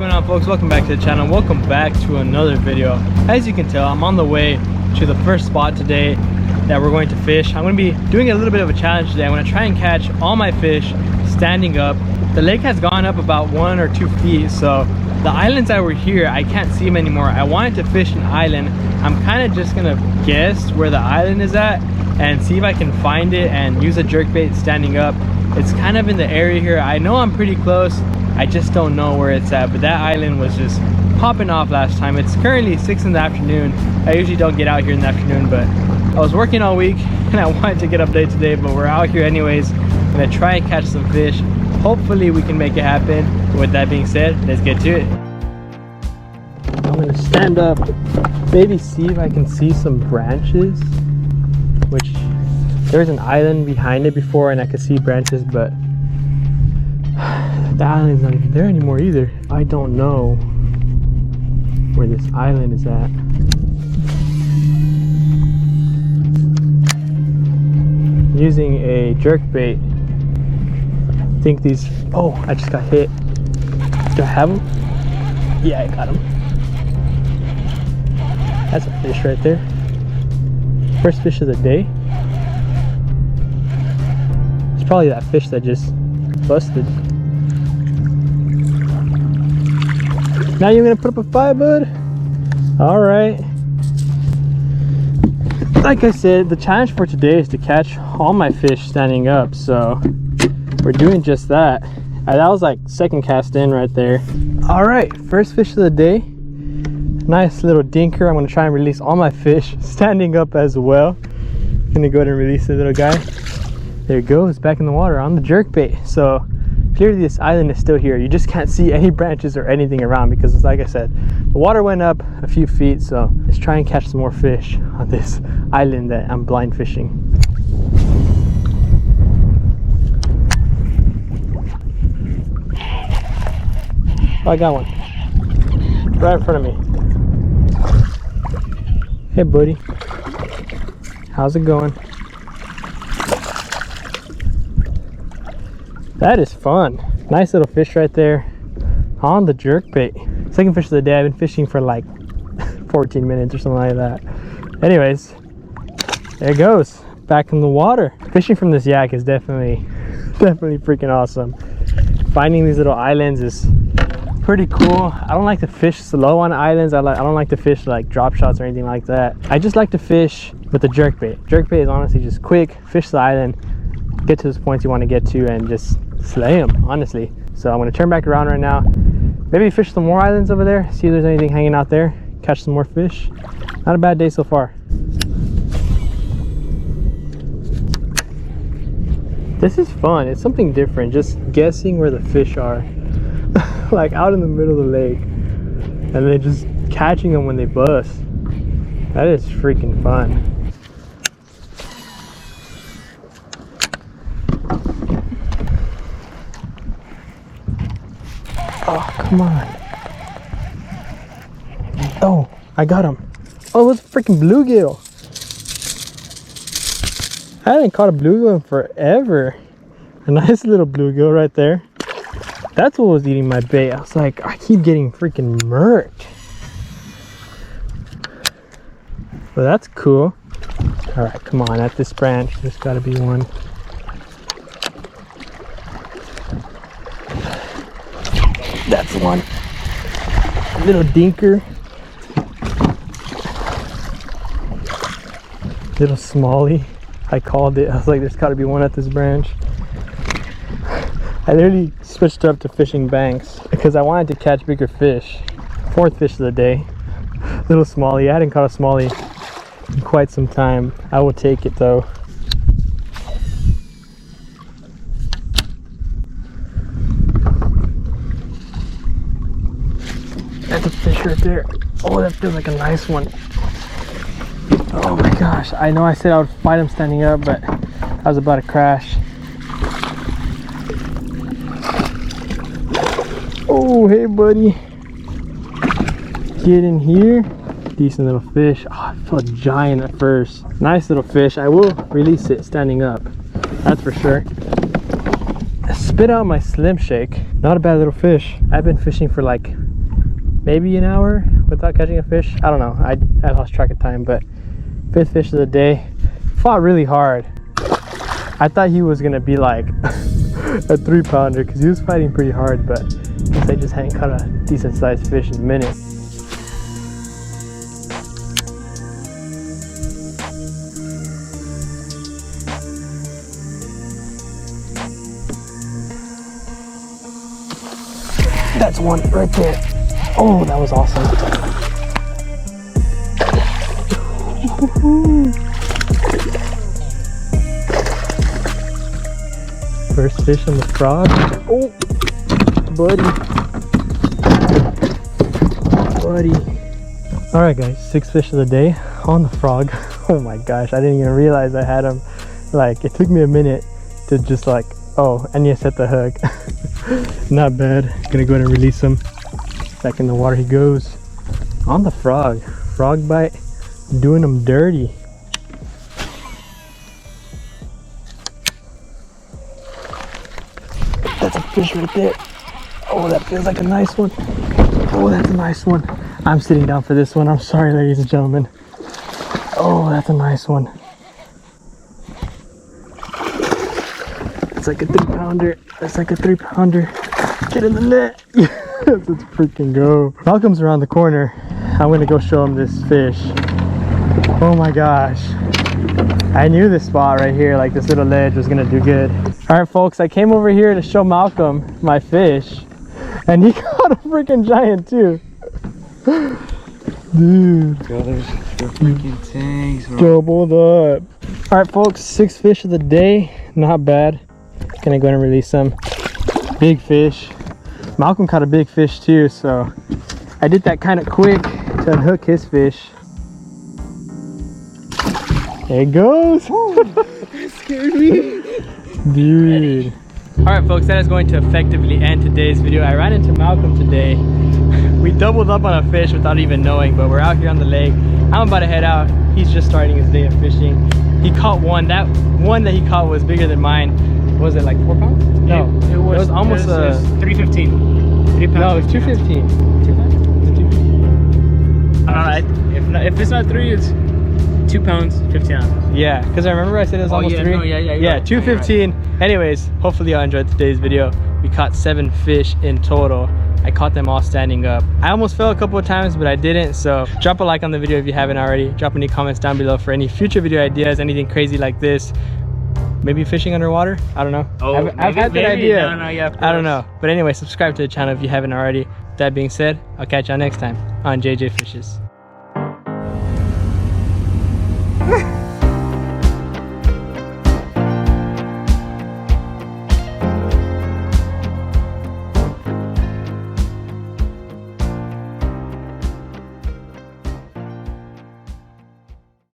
going on, folks? Welcome back to the channel. Welcome back to another video. As you can tell, I'm on the way to the first spot today that we're going to fish. I'm going to be doing a little bit of a challenge today. I'm going to try and catch all my fish standing up. The lake has gone up about 1 or 2 feet, so the islands that were here, I can't see them anymore. I wanted to fish an island. I'm kind of just going to guess where the island is at and see if I can find it and use a jerkbait standing up. It's kind of in the area here. I know I'm pretty close. I just don't know where it's at, but that island was just popping off last time. It's currently 6 in the afternoon. I usually don't get out here in the afternoon, but I was working all week and I wanted to get up late today, but we're out here anyways. I'm gonna try and catch some fish. Hopefully we can make it happen. With that being said, let's get to it. I'm gonna stand up, maybe see if I can see some branches, which there's an island behind it before and I could see branches, but the island's not even there anymore either. I don't know where this island is at. Using a jerkbait. I think these, oh, I just got hit. Do I have them? Yeah, I got them. That's a fish right there. First fish of the day. It's probably that fish that just busted. Now you're gonna put up a fight, bud? All right. Like I said, the challenge for today is to catch all my fish standing up, so we're doing just that. That was like second cast in right there. All right, first fish of the day. Nice little dinker. I'm gonna try and release all my fish standing up as well. Gonna go ahead and release the little guy. There it goes, back in the water on the jerkbait. So clearly this island is still here. You just can't see any branches or anything around because it's like I said, the water went up a few feet, so let's try and catch some more fish on this island that I'm blind fishing. Oh, I got one right in front of me. Hey buddy, how's it going? That is fun. Nice little fish right there on the jerkbait. Second fish of the day. I've been fishing for like 14 minutes or something like that. Anyways, there it goes, back in the water. Fishing from this yak is definitely freaking awesome. Finding these little islands is pretty cool. I don't like to fish slow on islands. I don't like to fish like drop shots or anything like that. I just like to fish with the jerkbait. Jerkbait is honestly just quick, fish the island, get to those points you want to get to and just slay them, honestly. So I'm going to turn back around right now, maybe fish some more islands over there, see if there's anything hanging out there, catch some more fish. Not a bad day so far. This is fun. It's something different, just guessing where the fish are like out in the middle of the lake and then just catching them when they bust. That is freaking fun. Oh, come on. Oh, I got him. Oh, it was a freaking bluegill. I hadn't caught a bluegill in forever. A nice little bluegill right there. That's what was eating my bait. I was like, I keep getting freaking murked. Well, that's cool. All right, come on. At this branch, there's got to be one. That's one. Little dinker. Little smallie. I called it. I was like, there's got to be one at this branch. I literally switched up to fishing banks because I wanted to catch bigger fish. Fourth fish of the day. Little smallie. I hadn't caught a smallie in quite some time. I will take it though. That's a fish right there. Oh, that feels like a nice one. Oh my gosh. I know I said I would fight him standing up, but I was about to crash. Oh, hey buddy. Get in here. Decent little fish. Oh, it felt giant at first. Nice little fish. I will release it standing up. That's for sure. I spit out my Slim Shake. Not a bad little fish. I've been fishing for like maybe an hour without catching a fish. I don't know. I lost track of time, but 5th fish of the day. Fought really hard. I thought he was gonna be like a 3-pounder because he was fighting pretty hard, but I just hadn't caught a decent sized fish in a minute. That's one right there. Oh, that was awesome. First fish on the frog. Oh, buddy. All right, guys, 6th fish of the day on the frog. Oh my gosh, I didn't even realize I had him. Like, it took me a minute to just like, oh, and you set the hook. Not bad. Gonna go ahead and release him. Back in the water he goes. On the frog. Frog bite. Doing him dirty. That's a fish right there. Oh, that feels like a nice one. Oh, that's a nice one. I'm sitting down for this one. I'm sorry, ladies and gentlemen. Oh, that's a nice one. It's like a 3-pounder. That's like a 3-pounder. Get in the net. Yes, let's freaking go. Malcolm's around the corner. I'm gonna go show him this fish. Oh my gosh. I knew this spot right here, like this little ledge, was gonna do good. All right, folks, I came over here to show Malcolm my fish, and he caught a freaking giant too. Dude. Those freaking tanks, bro. Doubled up. All right, folks, 6th fish of the day. Not bad. Gonna go ahead and release them. Big fish. Malcolm caught a big fish too, so I did that kind of quick to unhook his fish. There it goes. That scared me. Dude. All right, folks, that is going to effectively end today's video. I ran into Malcolm today. We doubled up on a fish without even knowing, but we're out here on the lake. I'm about to head out. He's just starting his day of fishing. He caught one. That one that he caught was bigger than mine. Was it like 4 pounds? No, it was almost 315. 3 pounds. No, it was 215. 2 pounds? I don't know. If it's not 3, it's 2 pounds, 15 ounces. Yeah, because I remember I said it was almost 3. No, yeah, 215. Right. Anyways, hopefully y'all enjoyed today's video. We caught 7 fish in total. I caught them all standing up. I almost fell a couple of times, but I didn't. So drop a like on the video if you haven't already. Drop any comments down below for any future video ideas, anything crazy like this. Maybe fishing underwater? I don't know. Oh, I've had that idea. No, yeah, I don't know. But anyway, subscribe to the channel if you haven't already. That being said, I'll catch y'all next time on JJ Fishes.